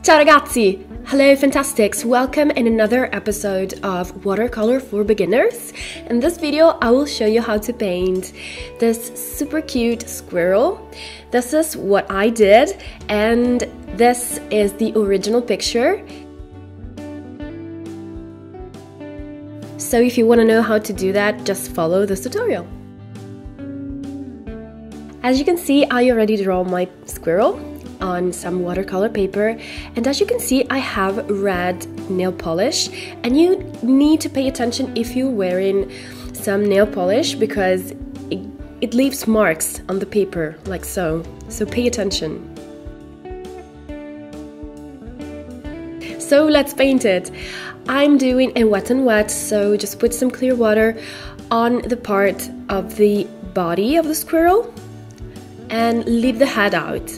Ciao ragazzi! Hello Fantastics! Welcome in another episode of Watercolor for Beginners. In this video I will show you how to paint this super cute squirrel. This is what I did and this is the original picture. So if you want to know how to do that, just follow this tutorial. As you can see, I already draw my squirrel on some watercolor paper, and as you can see I have red nail polish, and you need to pay attention if you're wearing some nail polish because it leaves marks on the paper like so pay attention. So let's paint it. I'm doing a wet and wet, so just put some clear water on the part of the body of the squirrel and leave the head out.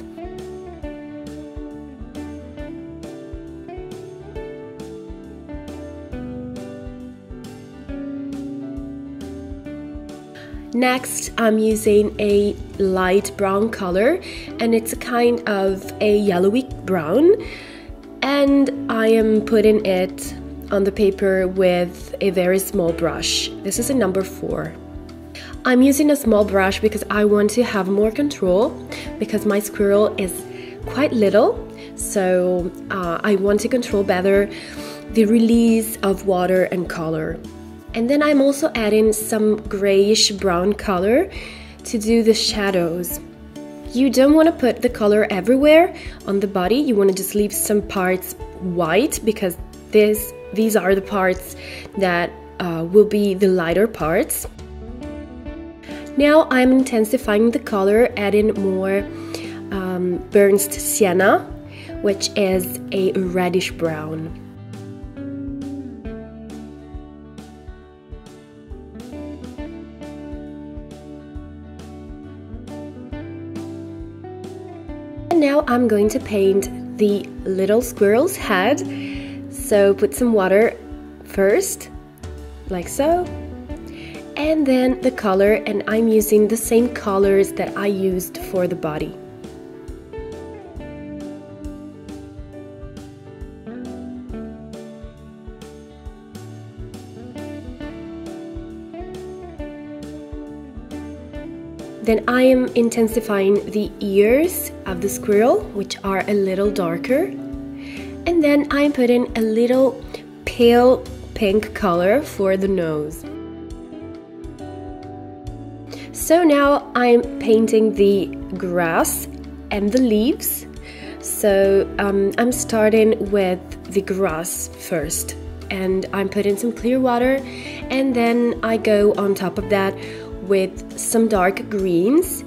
Next, I'm using a light brown color, and it's a kind of a yellowy brown, and I am putting it on the paper with a very small brush. This is a number 4. I'm using a small brush because I want to have more control because my squirrel is quite little, so I want to control better the release of water and color. And then I'm also adding some grayish brown color to do the shadows. You don't want to put the color everywhere on the body, you want to just leave some parts white because these are the parts that will be the lighter parts. Now I'm intensifying the color, adding more burnt sienna, which is a reddish brown. And now I'm going to paint the little squirrel's head. So put some water first, like so, and then the color, and I'm using the same colors that I used for the body. Then I am intensifying the ears of the squirrel, which are a little darker. And then I'm putting a little pale pink color for the nose. So now I'm painting the grass and the leaves. So I'm starting with the grass first. And I'm putting some clear water, and then I go on top of that with some dark greens.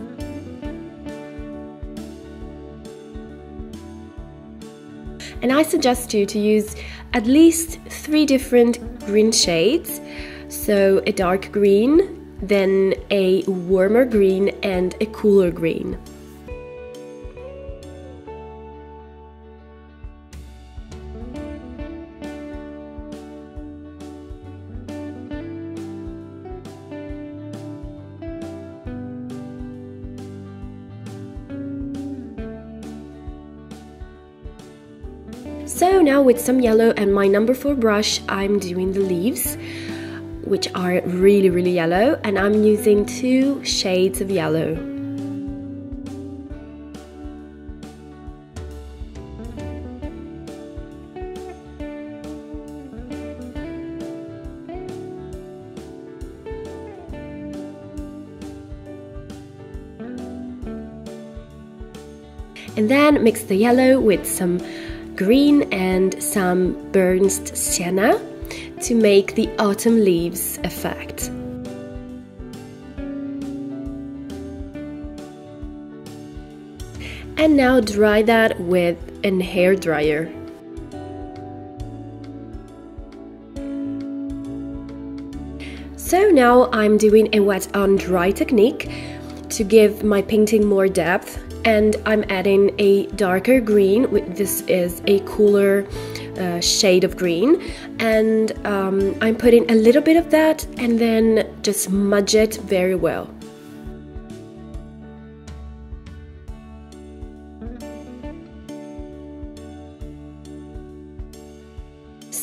And I suggest you to use at least 3 different green shades. So a dark green, then a warmer green, and a cooler green. So now with some yellow and my number 4 brush, I'm doing the leaves, which are really yellow, and I'm using 2 shades of yellow. And then mix the yellow with some green and some burnt sienna to make the autumn leaves effect. And now dry that with a hair dryer. So now I'm doing a wet on dry technique to give my painting more depth, and I'm adding a darker green. This is a cooler shade of green, and I'm putting a little bit of that and then just smudge it very well.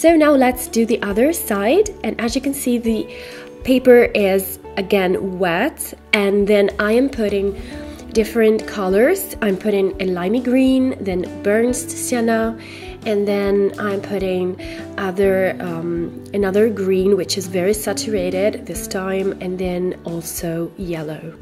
So now let's do the other side, and as you can see, the paper is again wet, and then I am putting different colors. I'm putting a limey green, then burnt sienna, and then I'm putting another green which is very saturated this time, and then also yellow.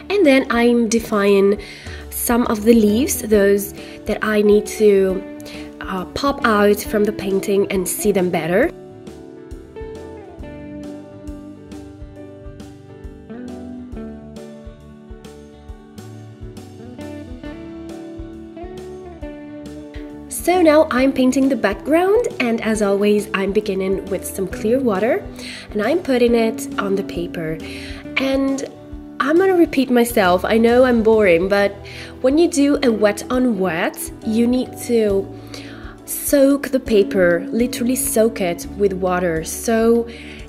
And then I'm defining some of the leaves, those that I need to pop out from the painting and see them better. So now I'm painting the background, and as always I'm beginning with some clear water and I'm putting it on the paper. And I'm gonna repeat myself, I know I'm boring, but when you do a wet on wet, you need to soak the paper, literally soak it with water. So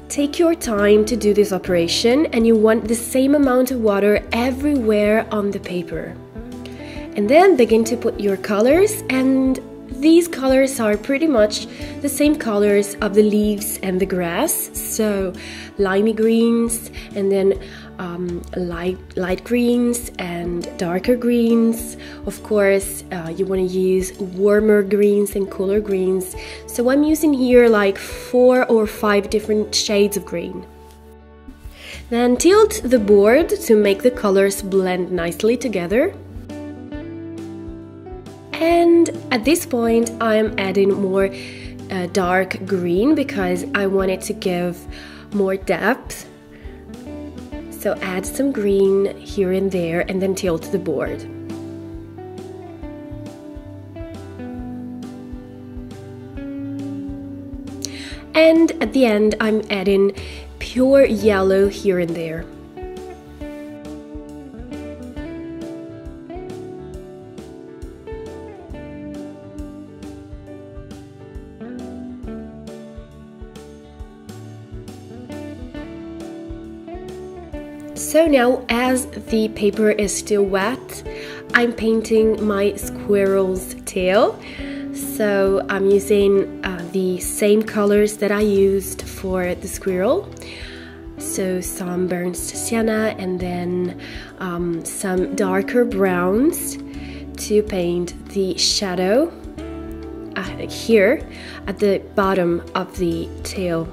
take your time to do this operation, and you want the same amount of water everywhere on the paper. And then begin to put your colors, and these colors are pretty much the same colors of the leaves and the grass. So limey greens, and then light greens and darker greens. Of course, you want to use warmer greens and cooler greens. So I'm using here like 4 or 5 different shades of green. Then tilt the board to make the colors blend nicely together. And at this point I'm adding more dark green because I want it to give more depth. So add some green here and there, and then tilt the board. And at the end I'm adding pure yellow here and there. So now, as the paper is still wet, I'm painting my squirrel's tail. So I'm using the same colors that I used for the squirrel. So some burnt sienna, and then some darker browns to paint the shadow here at the bottom of the tail.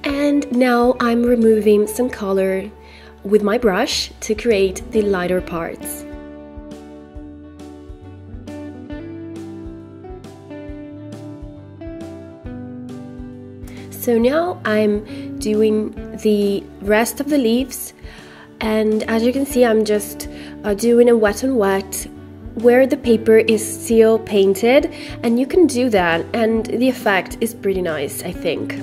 And now I'm removing some color with my brush to create the lighter parts. So now I'm doing the rest of the leaves, and as you can see I'm just doing a wet on wet where the paper is still painted, and you can do that and the effect is pretty nice, I think.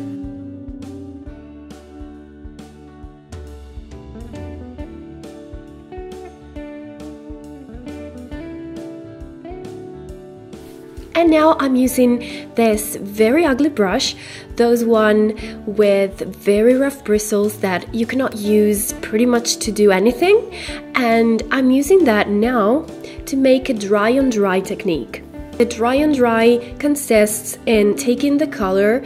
And now I'm using this very ugly brush, those one with very rough bristles that you cannot use pretty much to do anything, and I'm using that now to make a dry on dry technique. The dry on dry consists in taking the color,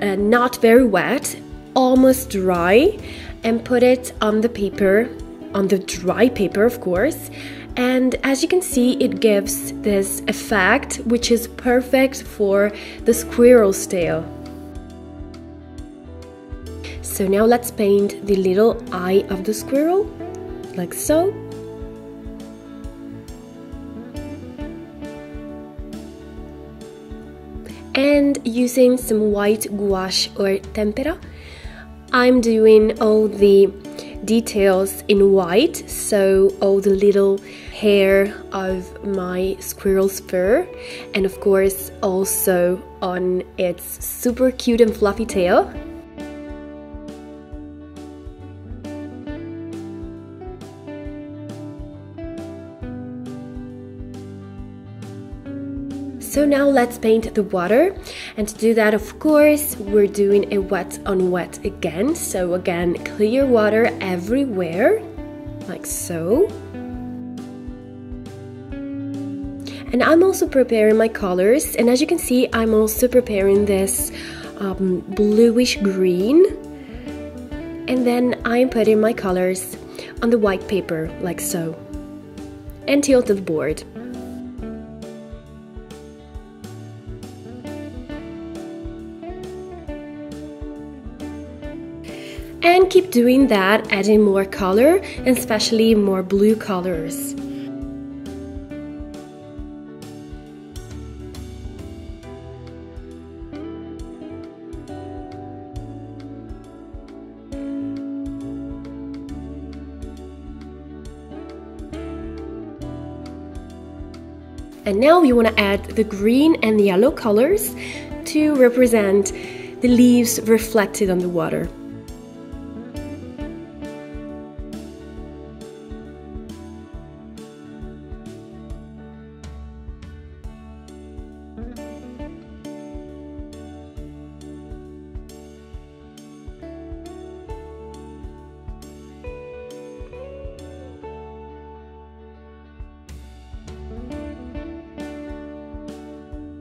not very wet, almost dry, and put it on the paper, on the dry paper of course. And as you can see, it gives this effect which is perfect for the squirrel's tail. So now let's paint the little eye of the squirrel, like so. And using some white gouache or tempera, I'm doing all the details in white, so all the little hair of my squirrel's fur, and of course also on its super cute and fluffy tail. So now let's paint the water, and to do that, of course, we're doing a wet on wet again. So again, clear water everywhere, like so. And I'm also preparing my colors, and as you can see, I'm also preparing this bluish green, and then I'm putting my colors on the white paper, like so, and tilt the board. And keep doing that, adding more color, and especially more blue colors. And now you want to add the green and the yellow colors to represent the leaves reflected on the water.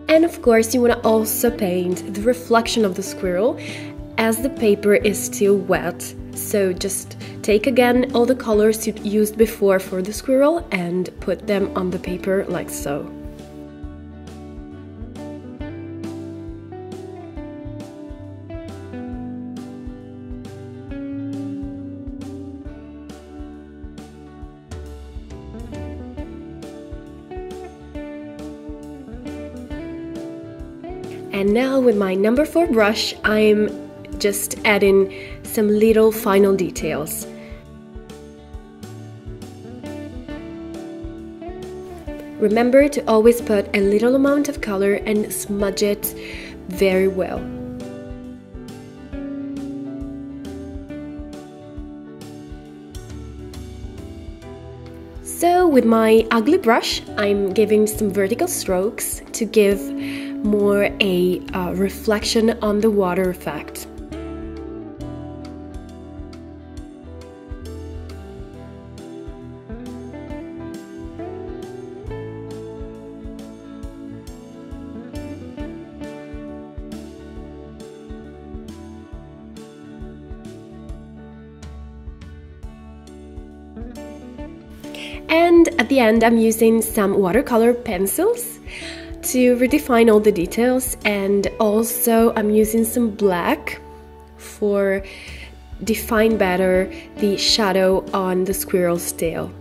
And of course, you want to also paint the reflection of the squirrel as the paper is still wet. So just take again all the colors you used before for the squirrel and put them on the paper like so. And now with my number 4 brush, I'm just adding some little final details. Remember to always put a little amount of color and smudge it very well. So with my ugly brush, I'm giving some vertical strokes to give more a reflection on the water effect. And at the end, I'm using some watercolor pencils to redefine all the details, and also I'm using some black for define better the shadow on the squirrel's tail.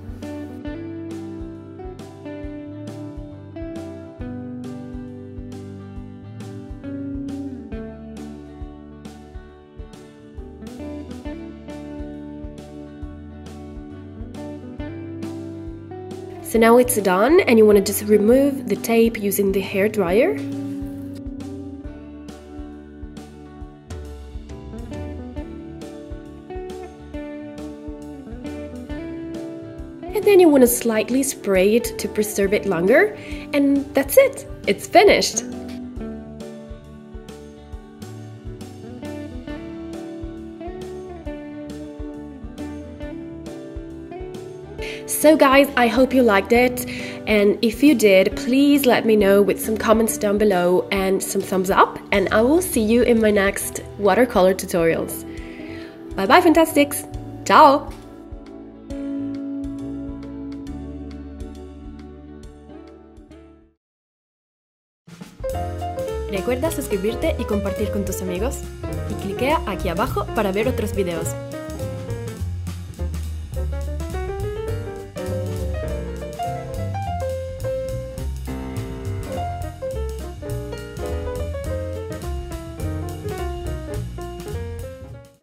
So now it's done, and you want to just remove the tape using the hair dryer. And then you want to slightly spray it to preserve it longer, and that's it, it's finished! So guys, I hope you liked it, and if you did, please let me know with some comments down below and some thumbs up, and I will see you in my next watercolor tutorials. Bye bye Fantastics! Ciao! Recuerda suscribirte y compartir con tus amigos, y cliquea aquí abajo para ver otros videos.